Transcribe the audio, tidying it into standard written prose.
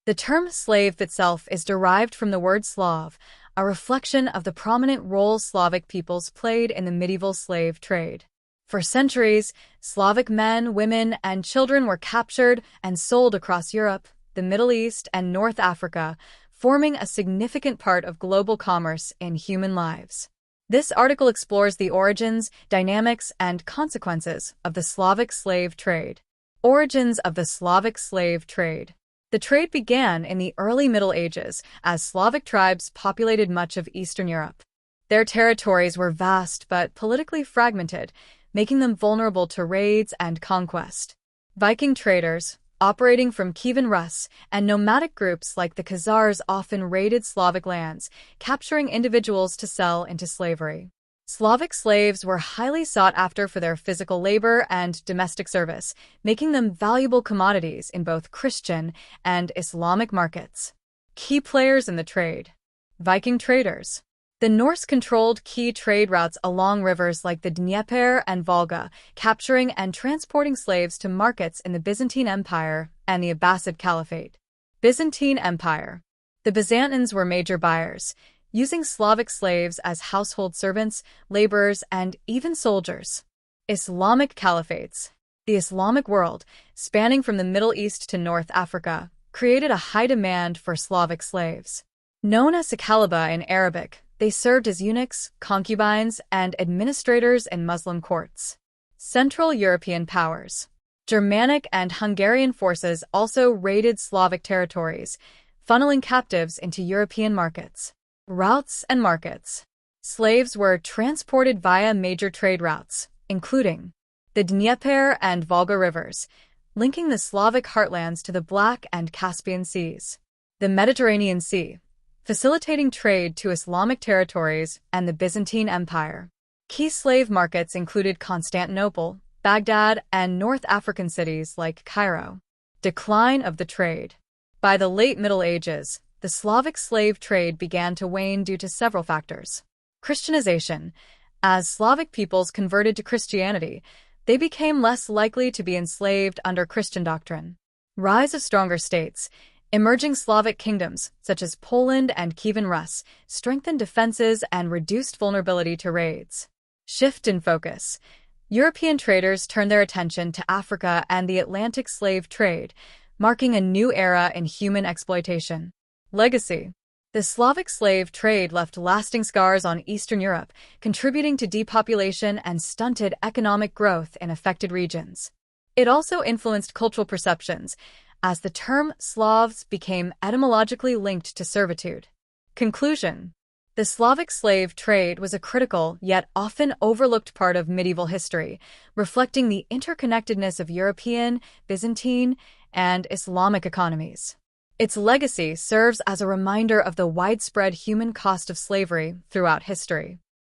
The term slave itself is derived from the word Slav, a reflection of the prominent role Slavic peoples played in the medieval slave trade. For centuries, Slavic men, women, and children were captured and sold across Europe, the Middle East, and North Africa, forming a significant part of global commerce in human lives. This article explores the origins, dynamics, and consequences of the Slavic slave trade. Origins of the Slavic slave trade. The trade began in the early Middle Ages as Slavic tribes populated much of Eastern Europe. Their territories were vast but politically fragmented, making them vulnerable to raids and conquest. Viking traders, operating from Kievan Rus, and nomadic groups like the Khazars often raided Slavic lands, capturing individuals to sell into slavery. Slavic slaves were highly sought after for their physical labor and domestic service, making them valuable commodities in both Christian and Islamic markets. Key players in the trade. Viking traders. The Norse controlled key trade routes along rivers like the Dnieper and Volga, capturing and transporting slaves to markets in the Byzantine Empire and the Abbasid Caliphate. Byzantine Empire. The Byzantines were major buyers, using Slavic slaves as household servants, laborers, and even soldiers. Islamic Caliphates. The Islamic world, spanning from the Middle East to North Africa, created a high demand for Slavic slaves. Known as Sakaliba in Arabic, they served as eunuchs, concubines, and administrators in Muslim courts. Central European powers. Germanic and Hungarian forces also raided Slavic territories, funneling captives into European markets. Routes and markets. Slaves were transported via major trade routes, including the Dnieper and Volga rivers, linking the Slavic heartlands to the Black and Caspian Seas. The Mediterranean Sea, facilitating trade to Islamic territories and the Byzantine Empire. Key slave markets included Constantinople, Baghdad, and North African cities like Cairo. Decline of the trade. By the late Middle Ages, the Slavic slave trade began to wane due to several factors. Christianization. As Slavic peoples converted to Christianity, they became less likely to be enslaved under Christian doctrine. Rise of stronger states. Emerging Slavic kingdoms, such as Poland and Kievan Rus, strengthened defenses and reduced vulnerability to raids. Shift in focus. European traders turned their attention to Africa and the Atlantic slave trade, marking a new era in human exploitation. Legacy. The Slavic slave trade left lasting scars on Eastern Europe, contributing to depopulation and stunted economic growth in affected regions. It also influenced cultural perceptions, as the term Slavs became etymologically linked to servitude. Conclusion. The Slavic slave trade was a critical, yet often overlooked part of medieval history, reflecting the interconnectedness of European, Byzantine, and Islamic economies. Its legacy serves as a reminder of the widespread human cost of slavery throughout history.